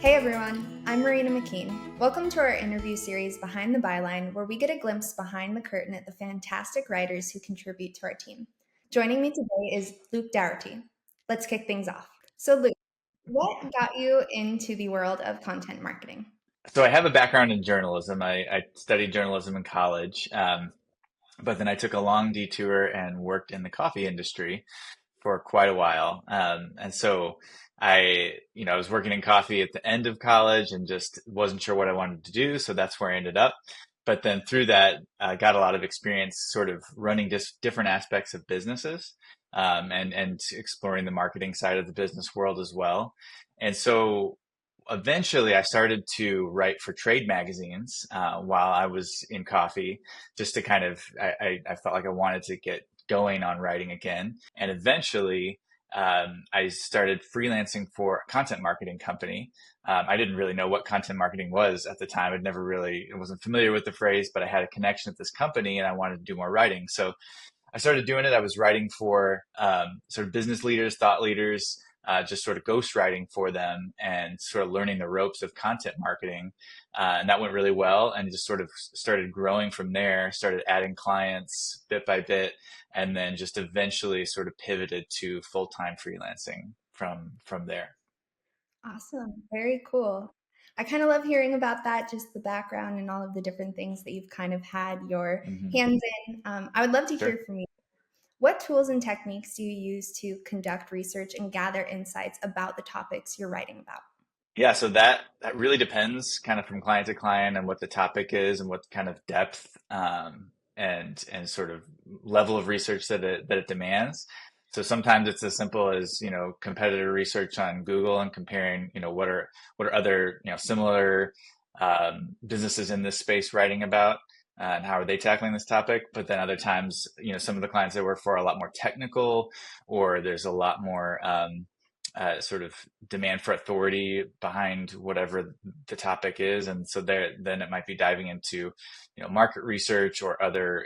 Hey everyone, I'm Marina McKean. Welcome to our interview series Behind the Byline, where we get a glimpse behind the curtain at the fantastic writers who contribute to our team. Joining me today is Luke Daugherty. Let's kick things off. So, Luke, what got you into the world of content marketing? So I have a background in journalism. I studied journalism in college, but then I took a long detour and worked in the coffee industry for quite a while. And so I was working in coffee at the end of college and just wasn't sure what I wanted to do. So that's where I ended up. But then through that, I got a lot of experience sort of running just different aspects of businesses, and exploring the marketing side of the business world as well. And so eventually I started to write for trade magazines while I was in coffee, just to kind of, I felt like I wanted to get going on writing again. And eventually, I started freelancing for a content marketing company. I didn't really know what content marketing was at the time. I wasn't familiar with the phrase, but I had a connection with this company and I wanted to do more writing. So I started doing it. I was writing for sort of business leaders, thought leaders, just sort of ghostwriting for them and sort of learning the ropes of content marketing. And that went really well and just sort of started growing from there, started adding clients bit by bit, and then just eventually sort of pivoted to full-time freelancing from there. Awesome, very cool. I kind of love hearing about that, just the background and all of the different things that you've kind of had your Hmm. hands in. I would love to Sure. hear from you. What tools and techniques do you use to conduct research and gather insights about the topics you're writing about? Yeah, so that really depends kind of from client to client and what the topic is and what kind of depth and sort of level of research that it demands. So sometimes it's as simple as, competitor research on Google and comparing, what are other, similar businesses in this space writing about, and how are they tackling this topic. But then other times, some of the clients I work for are a lot more technical, or there's a lot more sort of demand for authority behind whatever the topic is, and so then it might be diving into, market research or other,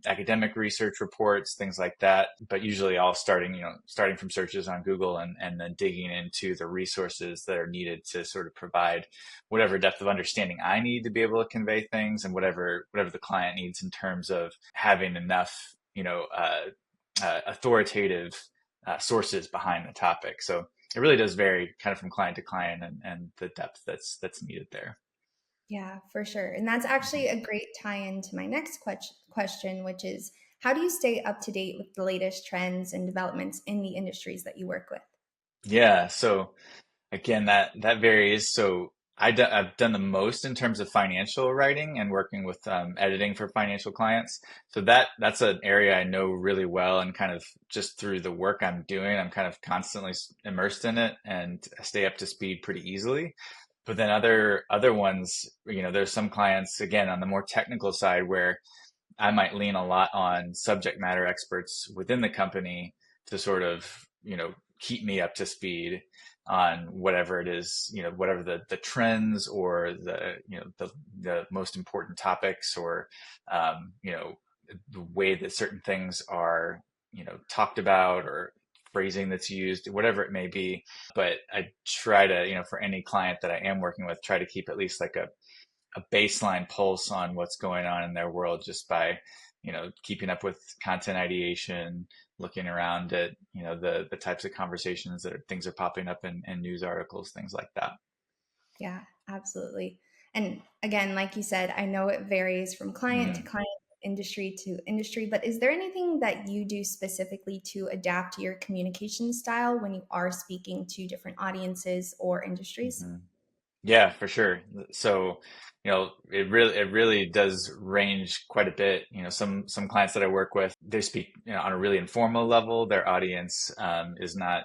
academic research reports, things like that. But usually, all starting from searches on Google and then digging into the resources that are needed to sort of provide whatever depth of understanding I need to be able to convey things, and whatever the client needs in terms of having enough, authoritative sources behind the topic. So it really does vary kind of from client to client and the depth that's needed there. Yeah, for sure. And that's actually a great tie-in to my next question, which is how do you stay up to date with the latest trends and developments in the industries that you work with? Yeah. So again, that varies. So I've done the most in terms of financial writing and working with editing for financial clients. So that's an area I know really well, and kind of just through the work I'm doing, I'm kind of constantly immersed in it and stay up to speed pretty easily. But then other ones, there's some clients again on the more technical side where I might lean a lot on subject matter experts within the company to sort of, keep me up to speed on whatever it is, whatever the trends or the most important topics, or, the way that certain things are, talked about, or phrasing that's used, whatever it may be. But I try to, for any client that I am working with, try to keep at least like a baseline pulse on what's going on in their world, just by, keeping up with content ideation, looking around at, the types of conversations things are popping up in news articles, things like that. Yeah, absolutely. And again, like you said, I know it varies from client to Mm. client, industry to industry, but is there anything that you do specifically to adapt your communication style when you are speaking to different audiences or industries? Mhm. Yeah, for sure. So, it really does range quite a bit. Some clients that I work with, they speak, on a really informal level. Their audience is not,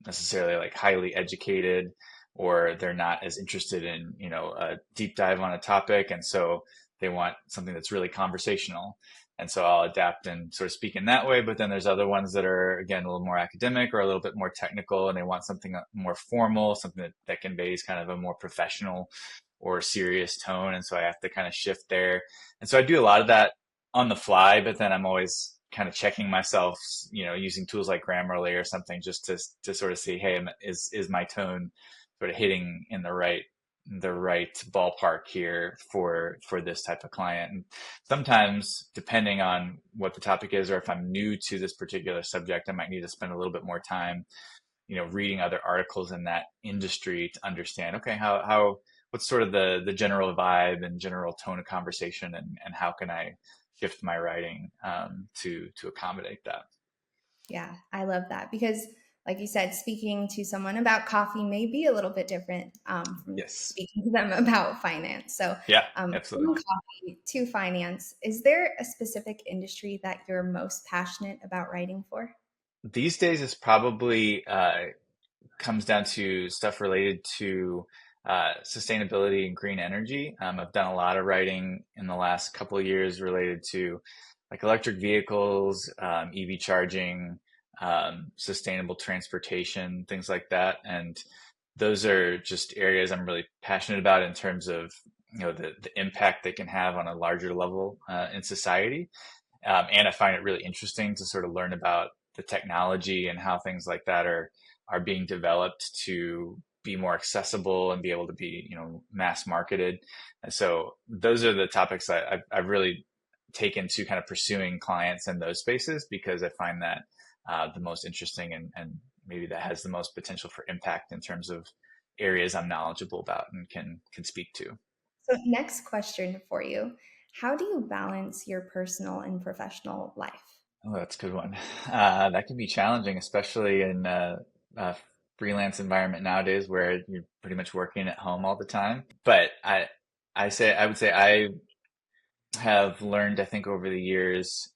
necessarily like highly educated, or they're not as interested in, a deep dive on a topic, and so they want something that's really conversational. And so I'll adapt and sort of speak in that way. But then there's other ones that are, again, a little more academic or a little bit more technical, and they want something more formal, something that conveys kind of a more professional or serious tone. And so I have to kind of shift there. And so I do a lot of that on the fly, but then I'm always kind of checking myself, using tools like Grammarly or something, just to sort of see, hey, is my tone sort of hitting in the right ballpark here for this type of client. And sometimes, depending on what the topic is, or if I'm new to this particular subject, I might need to spend a little bit more time, reading other articles in that industry to understand, okay, how what's sort of the general vibe and general tone of conversation, and how can I shift my writing to accommodate that. Yeah, I love that because, like you said, speaking to someone about coffee may be a little bit different from Yes. speaking to them about finance. So, Yeah, from absolutely. coffee to finance, is there a specific industry that you're most passionate about writing for? These days, it's probably comes down to stuff related to sustainability and green energy. I've done a lot of writing in the last couple of years related to like electric vehicles, EV charging, sustainable transportation, things like that. And those are just areas I'm really passionate about in terms of the impact they can have on a larger level in society. And I find it really interesting to sort of learn about the technology and how things like that are being developed to be more accessible and be able to be, mass marketed. And so those are the topics that I've really taken to kind of pursuing clients in those spaces, because I find that the most interesting, and maybe that has the most potential for impact in terms of areas I'm knowledgeable about and can speak to. So, next question for you. How do you balance your personal and professional life? Oh, that's a good one. That can be challenging, especially in a freelance environment nowadays where you're pretty much working at home all the time. But I would say I have learned, I think, over the years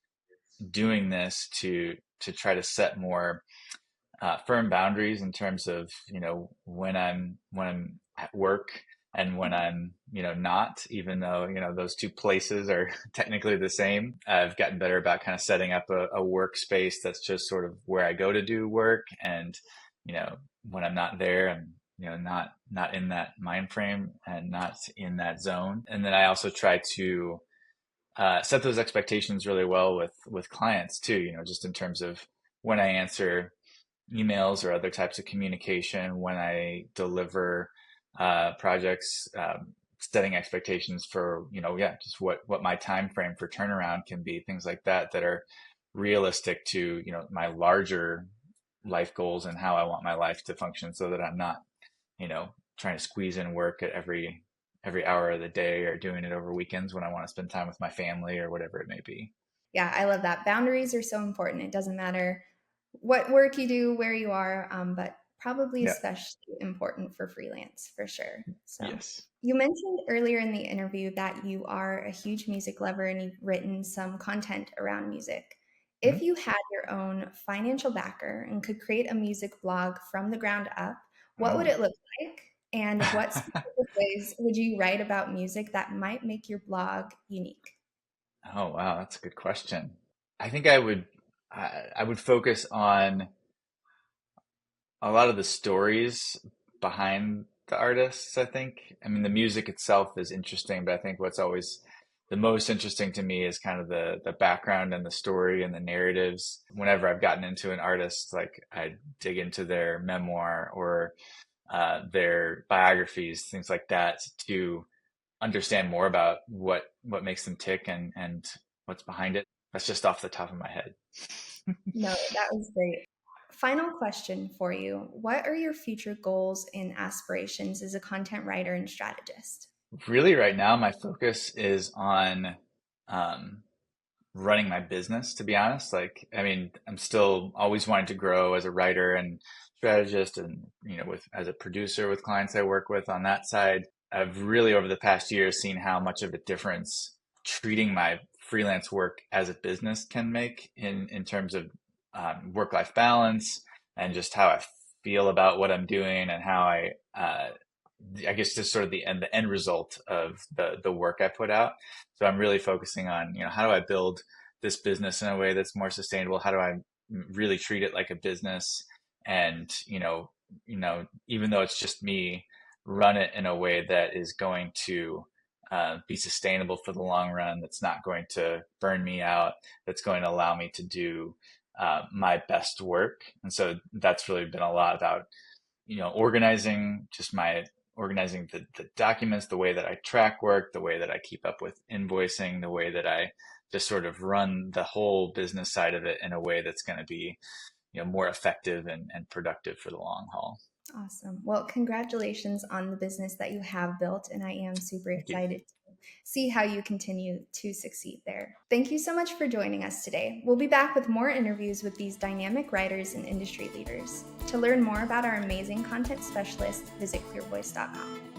doing this to try to set more firm boundaries in terms of when I'm at work and when I'm not, even though those two places are technically the same. I've gotten better about kind of setting up a workspace that's just sort of where I go to do work, and when I'm not there, I'm not in that mind frame and not in that zone. And then I also try to set those expectations really well with clients too, just in terms of when I answer emails or other types of communication, when I deliver projects, setting expectations for, yeah, just what my time frame for turnaround can be, things like that that are realistic to, my larger life goals and how I want my life to function, so that I'm not, trying to squeeze in work at every hour of the day, or doing it over weekends when I want to spend time with my family or whatever it may be. Yeah, I love that. Boundaries are so important. It doesn't matter what work you do, where you are, but probably Yeah. especially important for freelance for sure. So, Yes. you mentioned earlier in the interview that you are a huge music lover and you've written some content around music. If Mhm. you had your own financial backer and could create a music blog from the ground up, what would Oh. it look like? And what specific ways would you write about music that might make your blog unique? Oh, wow, that's a good question. I think I would focus on a lot of the stories behind the artists, I think. I mean, the music itself is interesting, but I think what's always the most interesting to me is kind of the background and the story and the narratives. Whenever I've gotten into an artist, like I dig into their memoir or their biographies, things like that, to understand more about what makes them tick and what's behind it. That's just off the top of my head. No, that was great. Final question for you. What are your future goals and aspirations as a content writer and strategist? Really, right now, my focus is on um, running my business, to be honest. Like, I mean, I'm still always wanting to grow as a writer and strategist, and, with as a producer with clients I work with on that side. I've really, over the past year, seen how much of a difference treating my freelance work as a business can make in terms of work-life balance, and just how I feel about what I'm doing, and how I guess just sort of the end result of the work I put out. So I'm really focusing on, how do I build this business in a way that's more sustainable? How do I really treat it like a business? And, even though it's just me, run it in a way that is going to be sustainable for the long run, that's not going to burn me out, that's going to allow me to do my best work. And so that's really been a lot about organizing the documents, the way that I track work, the way that I keep up with invoicing, the way that I just sort of run the whole business side of it in a way that's going to be, more effective and productive for the long haul. Awesome. Well, congratulations on the business that you have built, and I am super Thank you. excited to see how you continue to succeed there. Thank you so much for joining us today. We'll be back with more interviews with these dynamic writers and industry leaders. To learn more about our amazing content specialists, visit clearvoice.com.